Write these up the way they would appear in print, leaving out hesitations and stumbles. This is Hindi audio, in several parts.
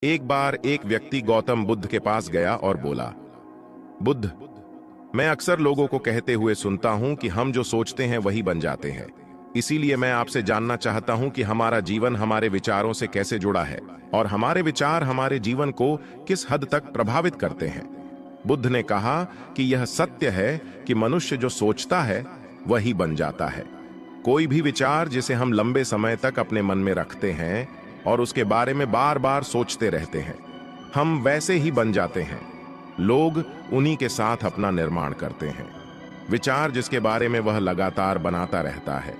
एक बार एक व्यक्ति गौतम बुद्ध के पास गया और बोला, बुद्ध, मैं अक्सर लोगों को कहते हुए सुनता हूं कि हम जो सोचते हैं वही बन जाते हैं। इसीलिए मैं आपसे जानना चाहता हूं कि हमारा जीवन हमारे विचारों से कैसे जुड़ा है और हमारे विचार हमारे जीवन को किस हद तक प्रभावित करते हैं। बुद्ध ने कहा कि यह सत्य है कि मनुष्य जो सोचता है वही बन जाता है। कोई भी विचार जिसे हम लंबे समय तक अपने मन में रखते हैं और उसके बारे में बार बार सोचते रहते हैं, हम वैसे ही बन जाते हैं। लोग उन्हीं के साथ अपना निर्माण करते हैं। विचार जिसके बारे में वह लगातार बनाता रहता है।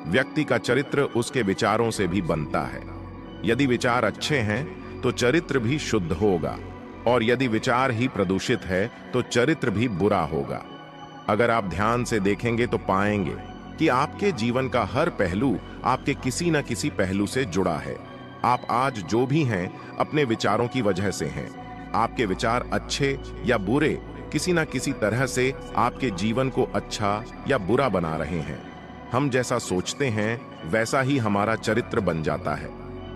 व्यक्ति का चरित्र उसके विचारों से भी बनता है। यदि विचार अच्छे हैं तो चरित्र भी शुद्ध होगा, और यदि विचार ही प्रदूषित है तो चरित्र भी बुरा होगा। अगर आप ध्यान से देखेंगे तो पाएंगे कि आपके जीवन का हर पहलू आपके किसी न किसी पहलू से जुड़ा है। आप आज जो भी हैं अपने विचारों की वजह से हैं। आपके विचार अच्छे या बुरे किसी न किसी तरह से आपके जीवन को अच्छा या बुरा बना रहे हैं। हम जैसा सोचते हैं वैसा ही हमारा चरित्र बन जाता है।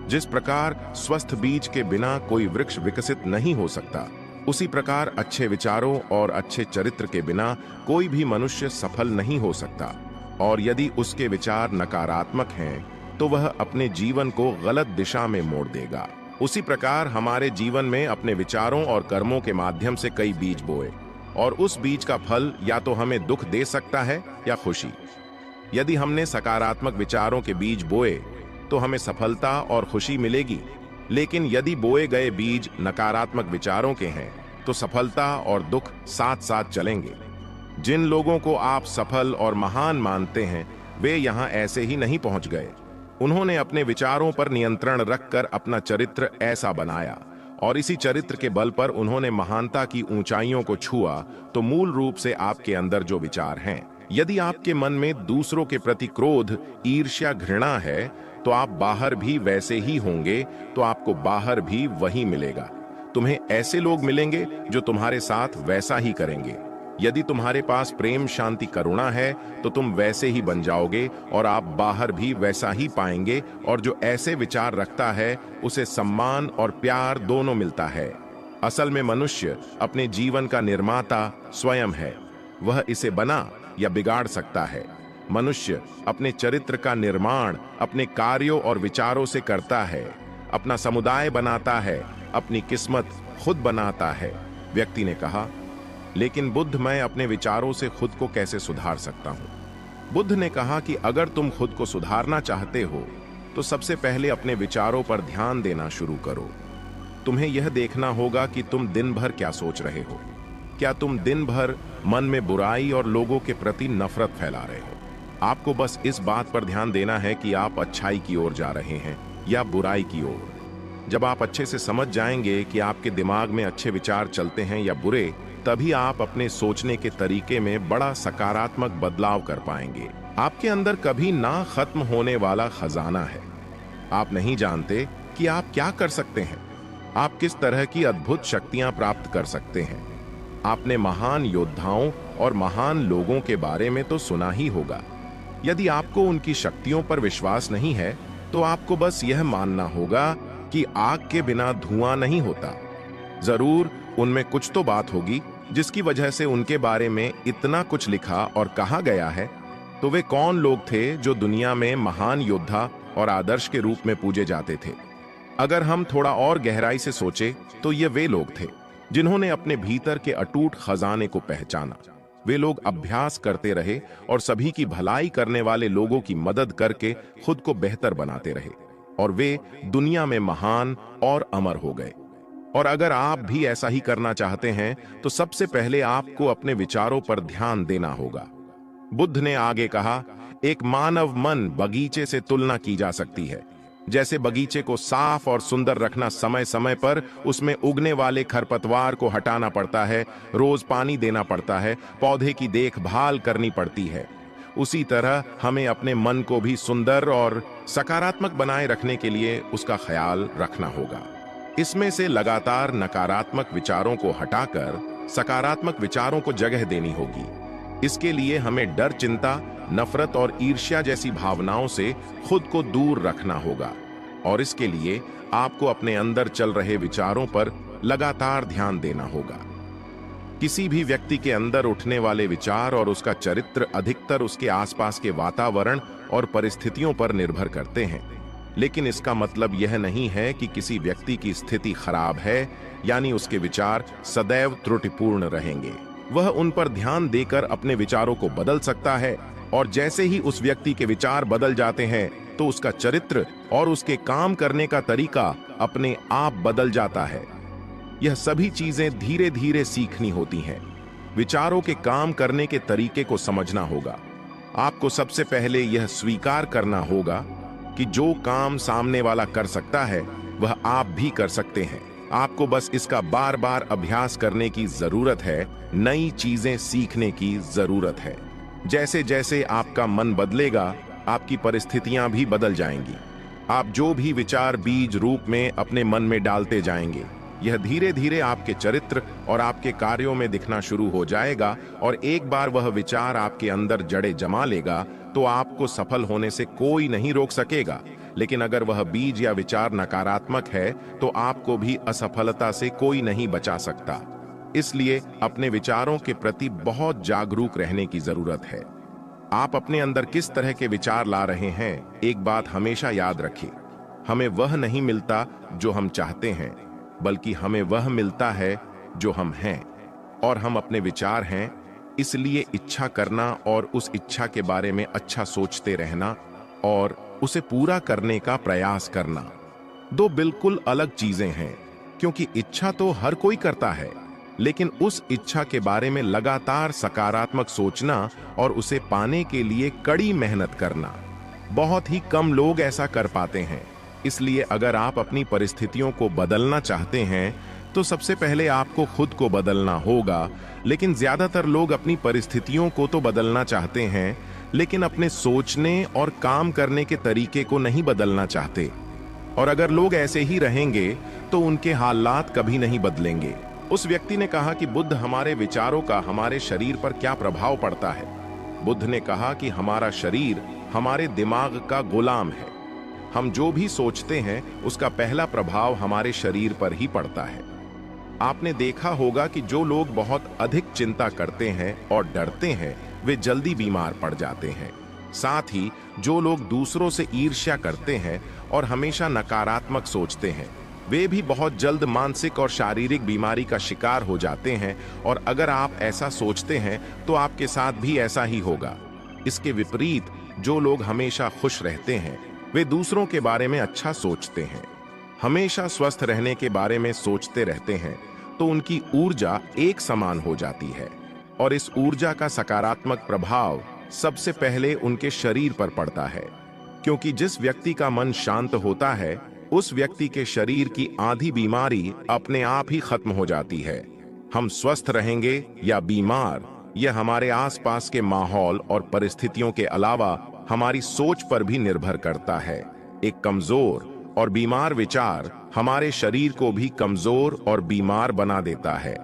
जिस प्रकार स्वस्थ बीज के बिना कोई वृक्ष विकसित नहीं हो सकता, उसी प्रकार अच्छे विचारों और अच्छे चरित्र के बिना कोई भी मनुष्य सफल नहीं हो सकता। और यदि उसके विचार नकारात्मक हैं तो वह अपने जीवन को गलत दिशा में मोड़ देगा। उसी प्रकार हमारे जीवन में अपने विचारों और कर्मों के माध्यम से कई बीज बोए, और उस बीज का फल या तो हमें दुख दे सकता है या खुशी। यदि हमने सकारात्मक विचारों के बीज बोए तो हमें सफलता और खुशी मिलेगी, लेकिन यदि बोए गए बीज नकारात्मक विचारों के हैं तो सफलता और दुख साथ साथ चलेंगे। जिन लोगों को आप सफल और महान मानते हैं वे यहाँ ऐसे ही नहीं पहुंच गए। उन्होंने अपने विचारों पर नियंत्रण रखकर अपना चरित्र ऐसा बनाया, और इसी चरित्र के बल पर उन्होंने महानता की ऊंचाइयों को छुआ। तो मूल रूप से आपके अंदर जो विचार हैं, यदि आपके मन में दूसरों के प्रति क्रोध, ईर्ष्या, घृणा है तो आप बाहर भी वैसे ही होंगे, तो आपको बाहर भी वही मिलेगा। तुम्हें ऐसे लोग मिलेंगे जो तुम्हारे साथ वैसा ही करेंगे। यदि तुम्हारे पास प्रेम, शांति, करुणा है तो तुम वैसे ही बन जाओगे और आप बाहर भी वैसा ही पाएंगे। और जो ऐसे विचार रखता है उसे सम्मान और प्यार दोनों मिलता है। असल में मनुष्य अपने जीवन का निर्माता स्वयं है। वह इसे बना या बिगाड़ सकता है। मनुष्य अपने चरित्र का निर्माण अपने कार्यों और विचारों से करता है। अपना समुदाय बनाता है, अपनी किस्मत खुद बनाता है। व्यक्ति ने कहा, लेकिन बुद्ध, मैं अपने विचारों से खुद को कैसे सुधार सकता हूं? बुद्ध ने कहा कि अगर तुम खुद को सुधारना चाहते हो तो सबसे पहले अपने विचारों पर ध्यान देना शुरू करो। तुम्हें यह देखना होगा कि तुम दिन भर क्या सोच रहे हो। क्या तुम दिन भर मन में बुराई और लोगों के प्रति नफरत फैला रहे हो? आपको बस इस बात पर ध्यान देना है कि आप अच्छाई की ओर जा रहे हैं या बुराई की ओर। जब आप अच्छे से समझ जाएंगे कि आपके दिमाग में अच्छे विचार चलते हैं या बुरे, तभी आप अपने सोचने के तरीके में बड़ा सकारात्मक बदलाव कर पाएंगे। आपके अंदर कभी ना खत्म होने वाला खजाना है। आप नहीं जानते कि आप क्या कर सकते हैं, आप किस तरह की अद्भुत शक्तियां प्राप्त कर सकते हैं। आपने महान योद्धाओं और महान लोगों के बारे में तो सुना ही होगा। यदि आपको उनकी शक्तियों पर विश्वास नहीं है तो आपको बस यह मानना होगा कि आग के बिना धुआं नहीं होता। जरूर उनमें कुछ तो बात होगी जिसकी वजह से उनके बारे में इतना कुछ लिखा और कहा गया है। तो वे कौन लोग थे जो दुनिया में महान योद्धा और आदर्श के रूप में पूजे जाते थे? अगर हम थोड़ा और गहराई से सोचे तो ये वे लोग थे जिन्होंने अपने भीतर के अटूट खजाने को पहचाना। वे लोग अभ्यास करते रहे और सभी की भलाई करने वाले लोगों की मदद करके खुद को बेहतर बनाते रहे, और वे दुनिया में महान और अमर हो गए। और अगर आप भी ऐसा ही करना चाहते हैं तो सबसे पहले आपको अपने विचारों पर ध्यान देना होगा। बुद्ध ने आगे कहा, एक मानव मन बगीचे से तुलना की जा सकती है। जैसे बगीचे को साफ और सुंदर रखना समय समय पर उसमें उगने वाले खरपतवार को हटाना पड़ता है, रोज पानी देना पड़ता है, पौधे की देखभाल करनी पड़ती है, उसी तरह हमें अपने मन को भी सुंदर और सकारात्मक बनाए रखने के लिए उसका ख्याल रखना होगा। इसमें से लगातार नकारात्मक विचारों को हटाकर सकारात्मक विचारों को जगह देनी होगी। इसके लिए हमें डर, चिंता, नफरत और ईर्ष्या जैसी भावनाओं से खुद को दूर रखना होगा। और इसके लिए आपको अपने अंदर चल रहे विचारों पर लगातार ध्यान देना होगा। किसी भी व्यक्ति के अंदर उठने वाले विचार और उसका चरित्र अधिकतर उसके आसपास के वातावरण और परिस्थितियों पर निर्भर करते हैं। लेकिन इसका मतलब यह नहीं है कि किसी व्यक्ति की स्थिति खराब है, यानी उसके विचार सदैव त्रुटिपूर्ण रहेंगे। वह उन पर ध्यान देकर अपने विचारों को बदल सकता है, और जैसे ही उस व्यक्ति के विचार बदल जाते हैं तो उसका चरित्र और उसके काम करने का तरीका अपने आप बदल जाता है। यह सभी चीजें धीरे धीरे सीखनी होती हैं। विचारों के काम करने के तरीके को समझना होगा। आपको सबसे पहले यह स्वीकार करना होगा कि जो काम सामने वाला कर सकता है वह आप भी कर सकते हैं। आपको बस इसका बार बार अभ्यास करने की जरूरत है, नई चीजें सीखने की जरूरत है। जैसे जैसे आपका मन बदलेगा, आपकी परिस्थितियां भी बदल जाएंगी। आप जो भी विचार बीज रूप में अपने मन में डालते जाएंगे, यह धीरे धीरे आपके चरित्र और आपके कार्यों में दिखना शुरू हो जाएगा, और एक बार वह विचार आपके अंदर जड़ें जमा लेगा तो आपको सफल होने से कोई नहीं रोक सकेगा। लेकिन अगर वह बीज या विचार नकारात्मक है तो आपको भी असफलता से कोई नहीं बचा सकता। इसलिए अपने विचारों के प्रति बहुत जागरूक रहने की जरूरत है। आप अपने अंदर किस तरह के विचार ला रहे हैं, एक बात हमेशा याद रखें, हमें वह नहीं मिलता जो हम चाहते हैं, बल्कि हमें वह मिलता है जो हम हैं। और हम अपने विचार हैं, इसलिए इच्छा करना और उस इच्छा के बारे में अच्छा सोचते रहना और उसे पूरा करने का प्रयास करना दो बिल्कुल अलग चीजें हैं। क्योंकि इच्छा तो हर कोई करता है, लेकिन उस इच्छा के बारे में लगातार सकारात्मक सोचना और उसे पाने के लिए कड़ी मेहनत करना, बहुत ही कम लोग ऐसा कर पाते हैं। इसलिए अगर आप अपनी परिस्थितियों को बदलना चाहते हैं तो सबसे पहले आपको खुद को बदलना होगा। लेकिन ज्यादातर लोग अपनी परिस्थितियों को तो बदलना चाहते हैं, लेकिन अपने सोचने और काम करने के तरीके को नहीं बदलना चाहते। और अगर लोग ऐसे ही रहेंगे तो उनके हालात कभी नहीं बदलेंगे। उस व्यक्ति ने कहा कि बुद्ध, हमारे विचारों का हमारे शरीर पर क्या प्रभाव पड़ता है? बुद्ध ने कहा कि हमारा शरीर हमारे दिमाग का गुलाम है। हम जो भी सोचते हैं उसका पहला प्रभाव हमारे शरीर पर ही पड़ता है। आपने देखा होगा कि जो लोग बहुत अधिक चिंता करते हैं और डरते हैं वे जल्दी बीमार पड़ जाते हैं। साथ ही जो लोग दूसरों से ईर्ष्या करते हैं और हमेशा नकारात्मक सोचते हैं वे भी बहुत जल्द मानसिक और शारीरिक बीमारी का शिकार हो जाते हैं। और अगर आप ऐसा सोचते हैं तो आपके साथ भी ऐसा ही होगा। इसके विपरीत जो लोग हमेशा खुश रहते हैं वे दूसरों के बारे में अच्छा सोचते हैं, हमेशा स्वस्थ रहने के बारे में सोचते रहते हैं, तो उनकी ऊर्जा एक समान हो जाती है। और इस ऊर्जा का सकारात्मक प्रभाव सबसे पहले उनके शरीर पर पड़ता है। क्योंकि जिस व्यक्ति का मन शांत होता है उस व्यक्ति के शरीर की आधी बीमारी अपने आप ही खत्म हो जाती है। हम स्वस्थ रहेंगे या बीमार, यह हमारे आसपास के माहौल और परिस्थितियों के अलावा हमारी सोच पर भी निर्भर करता है। एक कमजोर और बीमार विचार हमारे शरीर को भी कमजोर और बीमार बना देता है।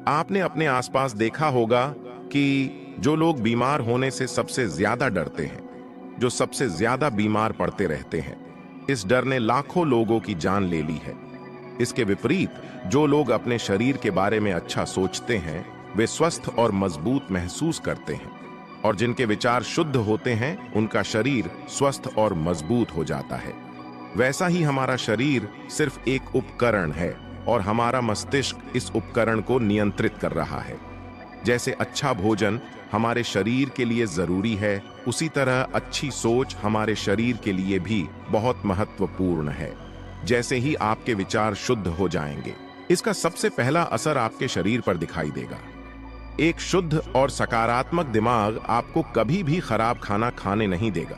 आपने अपने आसपास देखा होगा कि जो लोग बीमार होने से सबसे ज्यादा डरते हैं, जो सबसे ज्यादा बीमार पड़ते रहते हैं, इस डर ने लाखों लोगों की जान ले ली है। इसके विपरीत जो लोग अपने शरीर के बारे में अच्छा सोचते हैं वे स्वस्थ और मजबूत महसूस करते हैं। और जिनके विचार शुद्ध होते हैं उनका शरीर स्वस्थ और मजबूत हो जाता है। वैसा ही हमारा शरीर सिर्फ एक उपकरण है और हमारा मस्तिष्क इस उपकरण को नियंत्रित कर रहा है। जैसे अच्छा भोजन हमारे शरीर के लिए जरूरी है, उसी तरह अच्छी सोच हमारे शरीर के लिए भी बहुत महत्वपूर्ण है। जैसे ही आपके विचार शुद्ध हो जाएंगे, इसका सबसे पहला असर आपके शरीर पर दिखाई देगा। एक शुद्ध और सकारात्मक दिमाग आपको कभी भी खराब खाना खाने नहीं देगा।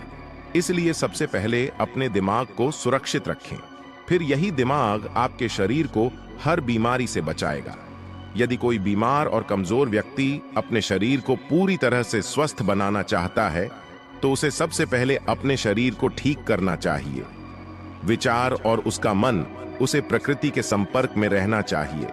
इसलिए सबसे पहले अपने दिमाग को सुरक्षित रखें, फिर यही दिमाग आपके शरीर को हर बीमारी से बचाएगा। यदि कोई बीमार और कमजोर व्यक्ति अपने शरीर को पूरी तरह से स्वस्थ बनाना चाहता है तो उसे सबसे पहले अपने शरीर को ठीक करना चाहिए। विचार और उसका मन उसे प्रकृति के संपर्क में रहना चाहिए,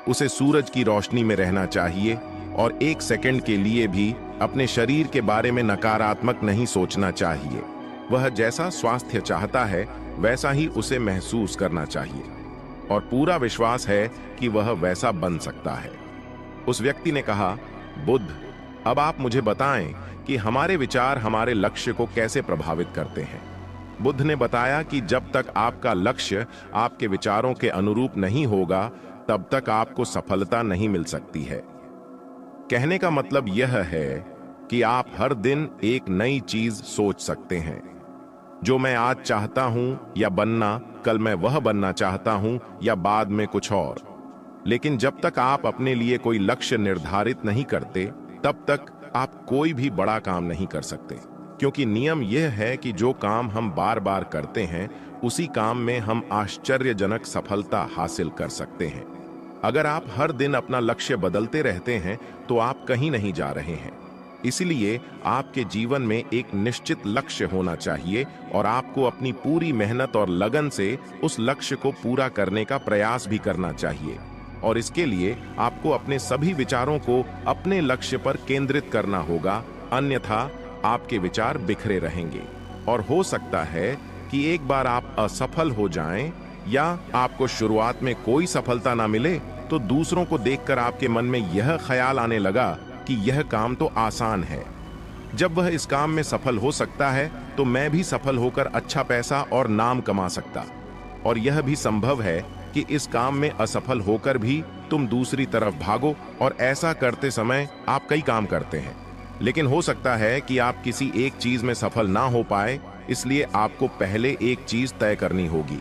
उसे सूरज की रोशनी में रहना चाहिए और एक सेकंड के लिए भी अपने शरीर के बारे में नकारात्मक नहीं सोचना चाहिए। वह जैसा स्वास्थ्य चाहता है वैसा ही उसे महसूस करना चाहिए और पूरा विश्वास है कि वह वैसा बन सकता है। उस व्यक्ति ने कहा, बुद्ध, अब आप मुझे बताएं कि हमारे विचार हमारे लक्ष्य को कैसे प्रभावित करते हैं। बुद्ध ने बताया कि जब तक आपका लक्ष्य आपके विचारों के अनुरूप नहीं होगा, तब तक आपको सफलता नहीं मिल सकती है। कहने का मतलब यह है कि आप हर दिन एक नई चीज सोच सकते हैं। जो मैं आज चाहता हूं या बनना, कल मैं वह बनना चाहता हूं या बाद में कुछ और। लेकिन जब तक आप अपने लिए कोई लक्ष्य निर्धारित नहीं करते, तब तक आप कोई भी बड़ा काम नहीं कर सकते, क्योंकि नियम यह है कि जो काम हम बार बार करते हैं, उसी काम में हम आश्चर्यजनक सफलता हासिल कर सकते हैं। अगर आप हर दिन अपना लक्ष्य बदलते रहते हैं, तो आप कहीं नहीं जा रहे हैं। इसलिए आपके जीवन में एक निश्चित लक्ष्य होना चाहिए और आपको अपनी पूरी मेहनत और लगन से उस लक्ष्य को पूरा करने का प्रयास भी करना चाहिए। और इसके लिए आपको अपने सभी विचारों को अपने लक्ष्य पर केंद्रित करना होगा, अन्यथा आपके विचार बिखरे रहेंगे और हो सकता है कि एक बार आप असफल हो जाएं या आपको शुरुआत में कोई सफलता ना मिले, तो दूसरों को देखकर आपके मन में यह ख्याल आने लगा कि यह काम तो आसान है। जब वह इस काम में सफल हो सकता है, तो मैं भी सफल होकर अच्छा पैसा और नाम कमा सकता। और यह भी संभव है कि इस काम में असफल होकर भी तुम दूसरी तरफ भागो और ऐसा करते समय आप कई काम करते हैं। लेकिन हो सकता है कि आप किसी एक चीज में सफल ना हो पाए, इसलिए आपको पहले एक चीज तय करनी होगी,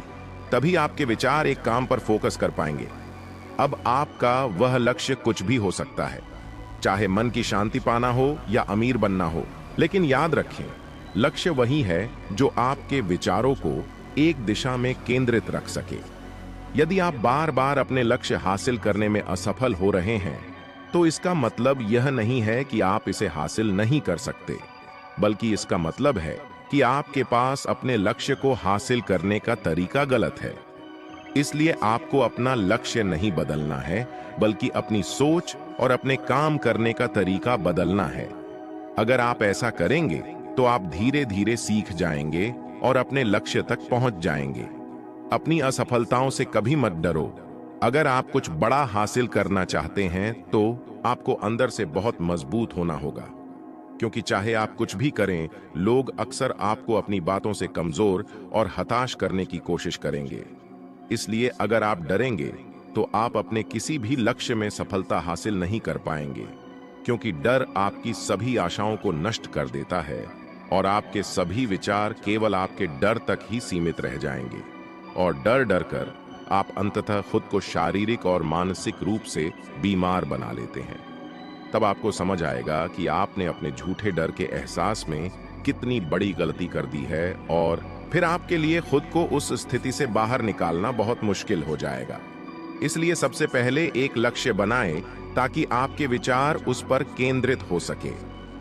तभी आपके विचार एक काम पर फोकस कर पाएंगे। अब आपका वह लक्ष्य कुछ भी हो सकता है, चाहे मन की शांति पाना हो या अमीर बनना हो। लेकिन याद रखें, लक्ष्य वही है जो आपके विचारों को एक दिशा में केंद्रित रख सके। यदि आप बार बार अपने लक्ष्य हासिल करने में असफल हो रहे हैं, तो इसका मतलब यह नहीं है कि आप इसे हासिल नहीं कर सकते, बल्कि इसका मतलब है कि आपके पास अपने लक्ष्य को हासिल करने का तरीका गलत है। इसलिए आपको अपना लक्ष्य नहीं बदलना है, बल्कि अपनी सोच और अपने काम करने का तरीका बदलना है। अगर आप ऐसा करेंगे, तो आप धीरे धीरे सीख जाएंगे और अपने लक्ष्य तक पहुंच जाएंगे। अपनी असफलताओं से कभी मत डरो। अगर आप कुछ बड़ा हासिल करना चाहते हैं, तो आपको अंदर से बहुत मजबूत होना होगा, क्योंकि चाहे आप कुछ भी करें, लोग अक्सर आपको अपनी बातों से कमजोर और हताश करने की कोशिश करेंगे। इसलिए अगर आप डरेंगे, तो आप अपने किसी भी लक्ष्य में सफलता हासिल नहीं कर पाएंगे, क्योंकि डर आपकी सभी आशाओं को नष्ट कर देता है और आपके सभी विचार केवल आपके डर तक ही सीमित रह जाएंगे। और डर डर कर आप अंततः खुद को शारीरिक और मानसिक रूप से बीमार बना लेते हैं। तब आपको समझ आएगा कि आपने अपने झूठे डर के एहसास में कितनी बड़ी गलती कर दी है, और फिर आपके लिए खुद को उस स्थिति से बाहर निकालना बहुत मुश्किल हो जाएगा। इसलिए सबसे पहले एक लक्ष्य बनाएं, ताकि आपके विचार उस पर केंद्रित हो सके।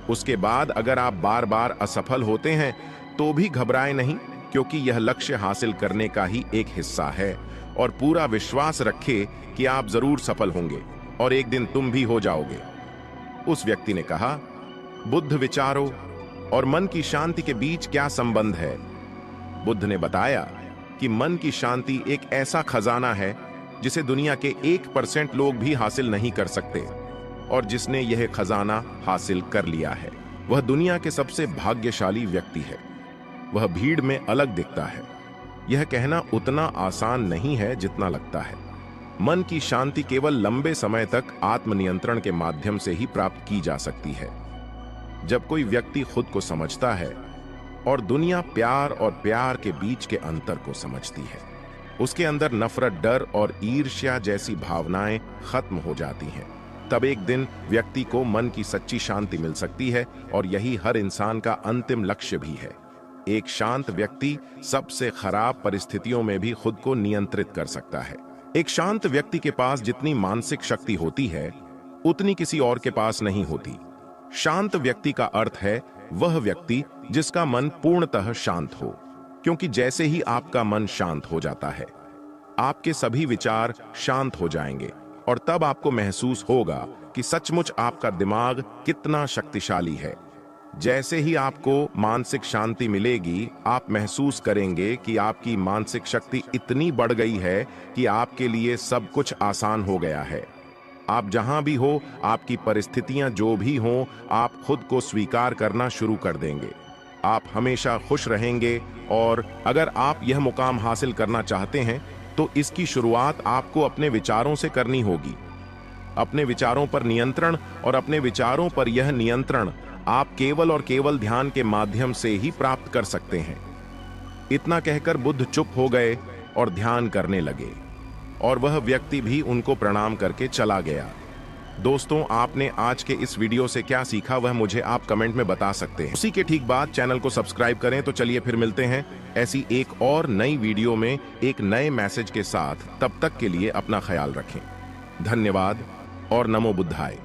उसके बाद अगर आप बार बार असफल होते हैं, तो भी घबराएं नहीं, क्योंकि यह लक्ष्य हासिल करने का ही एक हिस्सा है। और पूरा विश्वास रखें कि आप जरूर सफल होंगे और एक दिन तुम भी हो जाओगे। उस व्यक्ति ने कहा, बुद्ध, विचारों और मन की शांति के बीच क्या संबंध है? बुद्ध ने बताया कि मन की शांति एक ऐसा खजाना है जिसे दुनिया के 1% लोग भी हासिल नहीं कर सकते, और जिसने यह खजाना हासिल कर लिया है, वह दुनिया के सबसे भाग्यशाली व्यक्ति है। वह भीड़ में अलग दिखता है। यह कहना उतना आसान नहीं है जितना लगता है। मन की शांति केवल लंबे समय तक आत्मनियंत्रण के माध्यम से ही प्राप्त की जा सकती है। जब कोई व्यक्ति खुद को समझता है और दुनिया प्यार और प्यार के बीच के अंतर को समझती है, उसके अंदर नफरत, डर और ईर्ष्या जैसी भावनाएं खत्म हो जाती हैं। तब एक दिन व्यक्ति को मन की सच्ची शांति मिल सकती है, और यही हर इंसान का अंतिम लक्ष्य भी है। एक शांत व्यक्ति सबसे खराब परिस्थितियों में भी खुद को नियंत्रित कर सकता है। एक शांत व्यक्ति के पास जितनी मानसिक शक्ति होती है, उतनी किसी और के पास नहीं होती। शांत व्यक्ति का अर्थ है वह व्यक्ति जिसका मन पूर्णतः शांत हो, क्योंकि जैसे ही आपका मन शांत हो जाता है, आपके सभी विचार शांत हो जाएंगे, और तब आपको महसूस होगा कि सचमुच आपका दिमाग कितना शक्तिशाली है। जैसे ही आपको मानसिक शांति मिलेगी, आप महसूस करेंगे कि आपकी मानसिक शक्ति इतनी बढ़ गई है कि आपके लिए सब कुछ आसान हो गया है। आप जहां भी हो, आपकी परिस्थितियां जो भी हों, आप खुद को स्वीकार करना शुरू कर देंगे। आप हमेशा खुश रहेंगे और अगर आप यह मुकाम हासिल करना चाहते हैं, तो इसकी शुरुआत आपको अपने विचारों से करनी होगी। अपने विचारों पर नियंत्रण, और अपने विचारों पर यह नियंत्रण आप केवल और केवल ध्यान के माध्यम से ही प्राप्त कर सकते हैं। इतना कहकर बुद्ध चुप हो गए और ध्यान करने लगे, और वह व्यक्ति भी उनको प्रणाम करके चला गया। दोस्तों, आपने आज के इस वीडियो से क्या सीखा वह मुझे आप कमेंट में बता सकते हैं। उसी के ठीक बाद चैनल को सब्सक्राइब करें। तो चलिए फिर मिलते हैं ऐसी एक और नई वीडियो में एक नए मैसेज के साथ। तब तक के लिए अपना ख्याल रखें। धन्यवाद और नमो बुद्धाय।